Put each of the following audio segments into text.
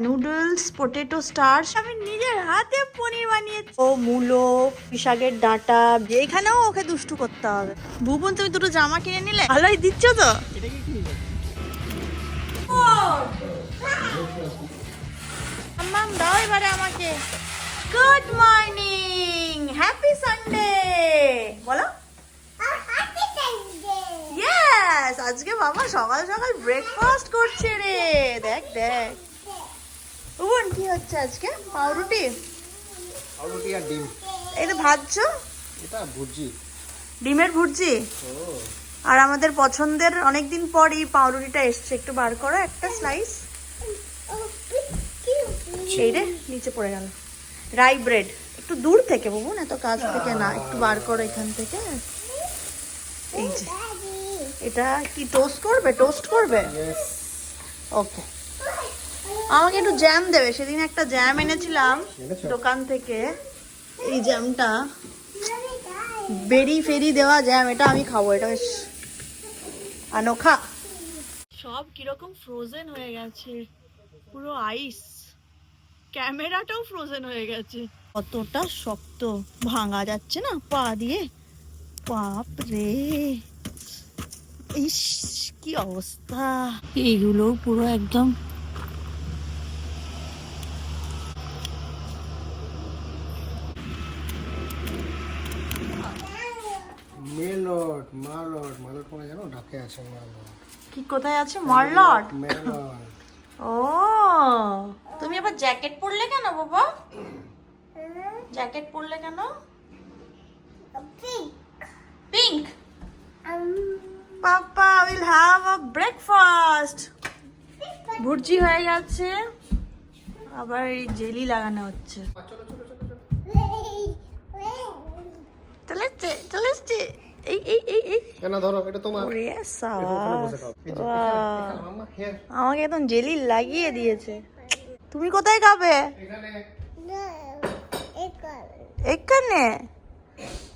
Noodles, potato starch, আমি নিজের হাতে পনির বানিয়েছি। ও মূলো, শাকের ডাঁটা, এইখানেও ওকে দুষ্টু করতে হবে। ভুবন, তুমি দুটো জামা কিনে নিলে? ভালোই দিচ্ছ তো। মাম্মাম দাও এবারে আমাকে। গুড মর্নিং, হ্যাপি সানডে বলো। ইয়েস, আজকে বাবা সকাল সকাল ব্রেকফাস্ট করছে রে। দেখ দেখ ভুবন, কি হচ্ছে আজকে? পাউরুটি পাউরুটি আর ডিম। এটা ভাজছো? এটা ভুর্জি, ডিমের ভুর্জি। আর আমাদের পছন্দের অনেকদিন পর এই পাউরুটিটা এসছে। একটু বার করো একটা স্লাইস। এই রে, নিচে পড়ে গেল। রাই ব্রেড, একটু দূর থেকে বাবু, না তো কাছ থেকে না, একটু বার করো এখান থেকে। এই যে এটা কি টোস্ট করবে? টোস্ট করবে, ওকে। আমাকে একটু জ্যাম দেবে। সেদিন একটা জ্যাম এনেছিলাম দোকান থেকে, এই জ্যামটা বেরি ফেরি দেওয়া জ্যাম, এটা আমি খাবো। এটা বেশ আনোখা। সব কিরকম ফ্রোজেন হয়ে গেছে, পুরো আইস। ক্যামেরাটাও ফ্রোজেন হয়ে গেছে। কতটা শক্ত, ভাঙা যাচ্ছে না পা দিয়ে। বাপ রে, ইস কি অবস্থা। এইগুলো পুরো একদম মেলট মালট মালট কোন জানো? ঢাকে আছে মালট। কি কোথায় আছে? মারলট। মেলট। ও, তুমি আবার জ্যাকেট পরলে কেন বাবা? জ্যাকেট পরলে কেন? Pink. Papa will have a breakfast. Bhurji হয়ে গেছে, আবার এই জেলি লাগানো হচ্ছে। চলে এসছে, চলে এসছে। এই এই এই এই কেন ধরো, এটা তোমার। ওরে ওখানে সাবাস, বসে খাও। এই যে, বাহ, মাম্মা হিয়ার। আমাকে একদম জেলি লাগিয়ে দিয়েছে। তুমি কোথায় খাবে? এখানে এখানে?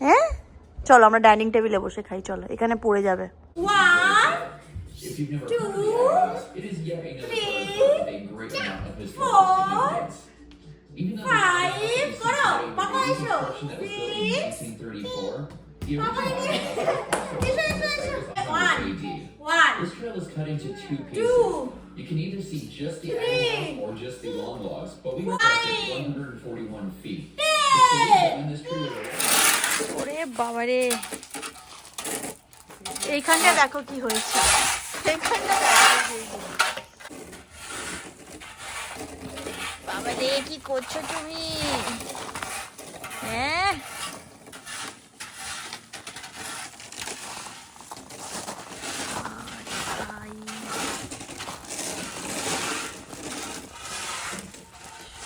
হ্যাঁ, চলো আমরা ডাইনিং টেবিলে বসে খাই। চলো, এখানে পড়ে যাবে। 1 2 3 4 5 করো বাবা, এসো 6 বাবা, এসো 1 This trail is cut into 2 pieces. 2 You can either see just the 3 animals or just the long logs, but we went up to 141 feet. It's believed that when this tree was ওরে বাবারে, এইখানটা দেখো কি হয়েছে। এইখানটা দেখো কি হয়েছে। বাবারে, কি করছো তুমি? হ্যাঁ,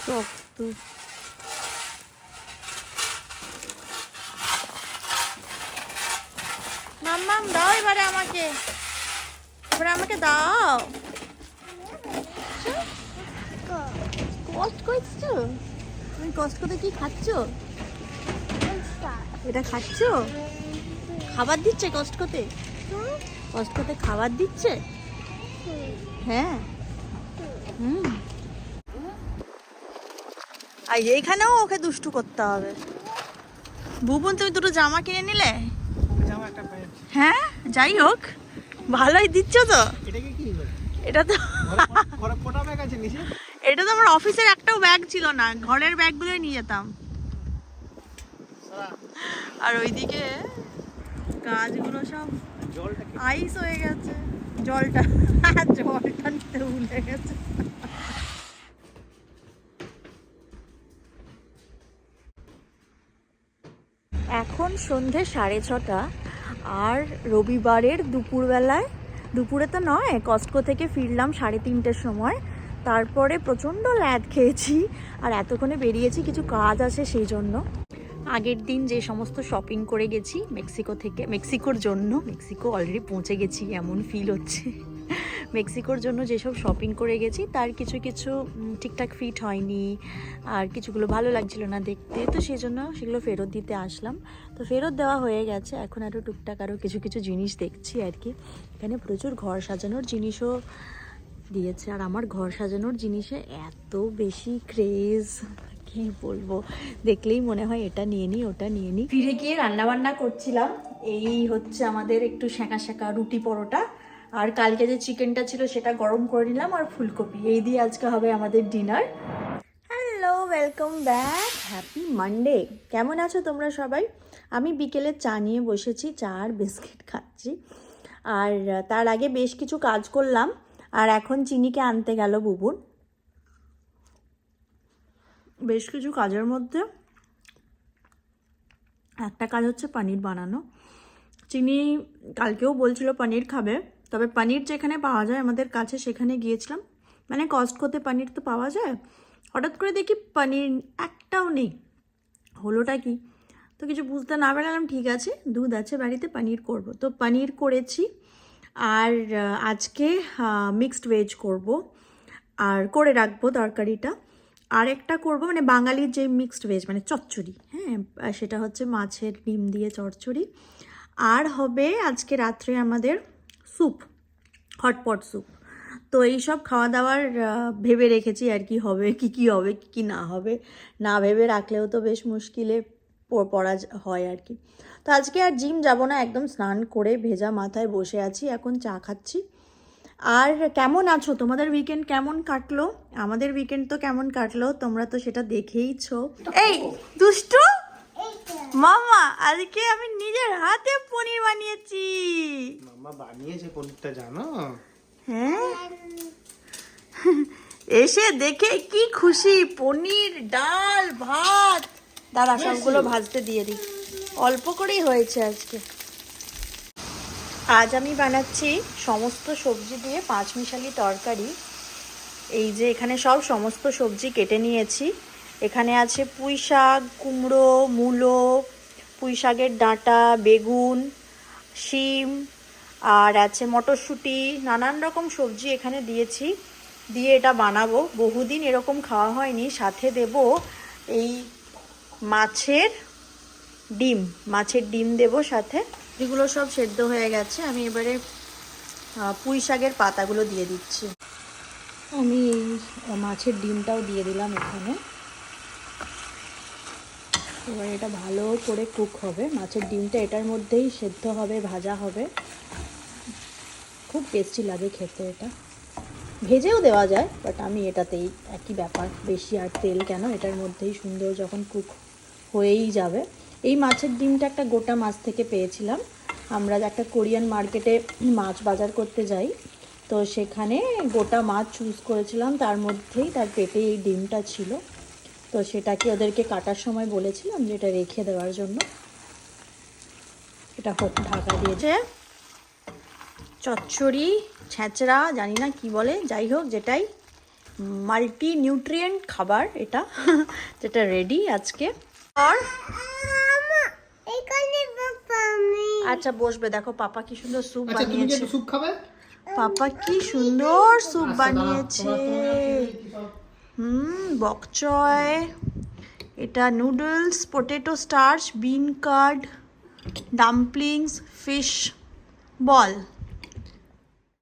শক্ত। মাম্মাম দাও এবারে আমাকে, এবারে আমাকে দাও। কষ্ট করছো তুমি? কষ্ট করতে কি খাচ্ছ? এটা খাচ্ছ? খাবার দিচ্ছে কষ্ট করতে? কষ্ট করতে খাবার দিচ্ছে? হ্যাঁ, হুম। আর এইখানেও ওকে দুষ্টু করতে হবে। ভুবন, তুমি দুটো জামা কিনে নিলে? জামা একটা প্যান্ট। হ্যাঁ, যাই হোক, ভালোই দিচ্ছ তো। এটা কি কি? এটা তো ঘরে কোটা ব্যাগ আছে নিচে। এটা তো আমার অফিসের একটাও ব্যাগ ছিল না, ঘরের ব্যাগগুলোই নিয়ে যেতাম। আর ওইদিকে গাছগুলো সব জলটা আইস হয়ে গেছে। জলটা জলটা নিতে ভুলে গেছে। এখন সন্ধে 6:30, আর রবিবারের দুপুরবেলায়, দুপুরে তো নয়, কস্টকো থেকে ফিরলাম 3:30-র সময়। তারপরে প্রচণ্ড ল্যাদ খেয়েছি, আর এতক্ষণে বেরিয়েছি, কিছু কাজ আছে সেই জন্য। আগের দিন যে সমস্ত শপিং করে গেছি মেক্সিকো থেকে, মেক্সিকোর জন্য, মেক্সিকো অলরেডি পৌঁছে গেছি এমন ফিল হচ্ছে। মেক্সিকোর জন্য যেসব শপিং করে গেছি তার কিছু কিছু ঠিকঠাক ফিট হয়নি, আর কিছুগুলো ভালো লাগছিল না দেখতে, তো সেই জন্য সেগুলো ফেরত দিতে আসলাম। তো ফেরত দেওয়া হয়ে গেছে, এখন আরও টুকটাক আরও কিছু কিছু জিনিস দেখছি আর কি। এখানে প্রচুর ঘর সাজানোর জিনিসও দিয়েছে। আর আমার ঘর সাজানোর জিনিসে এত বেশি ক্রেজ, কি বলবো, দেখলেই মনে হয় এটা নিয়ে নিই ওটা নিয়ে নিই। ফিরে গিয়ে রান্নাবান্না করছিলাম। এই হচ্ছে আমাদের একটু সেঁকা সেঁকা রুটি পরোটা, আর কালকে যে চিকেনটা ছিল সেটা গরম করে নিলাম, আর ফুলকপি, এই দিয়ে আজকে হবে আমাদের dinner. Hello, welcome back, happy Monday. কেমন আছো তোমরা সবাই? আমি বিকেলে চা নিয়ে বসেছি, চা আর বিস্কিট খাচ্ছি। আর তার আগে বেশ কিছু কাজ করলাম, আর এখন চিনিকে আনতে গেল বুবুন। বেশ কিছু কাজের মধ্যে একটা কাজ হচ্ছে পনির বানানো। চিনি কালকেও বলছিল পনির খাবে, তবে পনির যেখানে পাওয়া যায় আমাদের কাছে সেখানে গিয়েছিলাম, মানে কস্টকোতে পনির তো পাওয়া যায়। হঠাৎ করে দেখি পনির একটাও নেই, হলোটা কি? তো কিছু বুঝতে না পারলাম। ঠিক আছে, দুধ আছে বাড়িতে, পনির করব। তো পনির করেছি, আর আজকে মিক্সড ভেজ করব, আর করে রাখবো তরকারিটা। আর একটা করবো মানে বাঙালির যে মিক্সড ভেজ মানে চচ্চড়ি, হ্যাঁ, সেটা হচ্ছে মাছের ডিম দিয়ে চচ্চড়ি। আর হবে আজকে রাত্রে আমাদের স্যুপ, হটপট স্যুপ। তো এইসব খাওয়া দাওয়ার ভেবে রেখেছি আর কি হবে, কি হবে কি না হবে। না ভেবে রাখলেও তো বেশ মুশকিলে পড়া হয় আর কি। তো আজকে আর জিম যাব না, একদম স্নান করে ভেজা মাথায় বসে আছি, এখন চা খাচ্ছি। আর কেমন আছো? তোমাদের উইকেন্ড কেমন কাটলো? আমাদের উইকেন্ড তো কেমন কাটলো তোমরা তো সেটা দেখেইছো। এই দুষ্টু মামা, আজকে আমি নিজের হাতে পনির বানিয়েছি। মামা বানিয়েছে পনিরটা, জানো? হ্যাঁ, এসে দেখে কি খুশি। পনির, ডাল, ভাত। দাদা সবগুলো ভাজতে দিয়ে দিই, অল্প করেই হয়েছে আজকে। আজ আমি বানাচ্ছি সমস্ত সবজি দিয়ে পাঁচমিশালি তরকারি। এই যে এখানে সব সমস্ত সবজি কেটে নিয়েছি। এখানে আছে পুঁই শাক, কুমড়ো, মূলো, পুঁই শাকের ডাঁটা, বেগুন, শিম, আর আছে মটরশুঁটি, নানান রকম সবজি এখানে দিয়েছি। দিয়ে এটা বানাবো, বহুদিন এরকম খাওয়া হয়নি। সাথে দেব এই মাছের ডিম দেব সাথে। এগুলো সব সেদ্ধ হয়ে গেছে, আমি এবারে পুঁই শাকের পাতাগুলো দিয়ে দিচ্ছি। আমি এই মাছের ডিমটাও দিয়ে দিলাম এখানে। এবার এটা ভালো করে কুক হবে, মাছের ডিমটা এটার মধ্যেই সেদ্ধ হবে, ভাজা হবে। খুব টেস্টি লাগে খেতে এটা, ভেজেও দেওয়া যায়, বাট আমি এটাতেই একই ব্যাপার, বেশি আর তেল কেন, এটার মধ্যেই সুন্দর যখন কুক হয়েই যাবে। এই মাছের ডিমটা একটা গোটা মাছ থেকে পেয়েছিলাম। আমরা একটা কোরিয়ান মার্কেটে মাছ বাজার করতে যাই, তো সেখানে গোটা মাছ চুজ করেছিলাম, তার মধ্যেই তার পেটে এই ডিমটা ছিল। তো সেটাকে ওদেরকে কাটার সময় বলেছিলাম যে এটা রেখে দেওয়ার জন্য। এটা হোক, ঢাকা দিয়েছে। চচ্চড়ি, ছেঁচড়া, জানি না কি বলে, যাই হোক যেটাই, মাল্টি নিউট্রিয়েন্ট খাবার এটা যেটা রেডি আজকে। আর আচ্ছা বসবে, দেখো পাপা কি সুন্দর স্যুপ বানিয়েছে। স্যুপ খাবে? পাপা কি সুন্দর স্যুপ বানিয়েছে। বকচয়, এটা নুডলস, পটেটো স্টার্চ, বিন কার্ড, ডাম্পলিংস, ফিশ বল।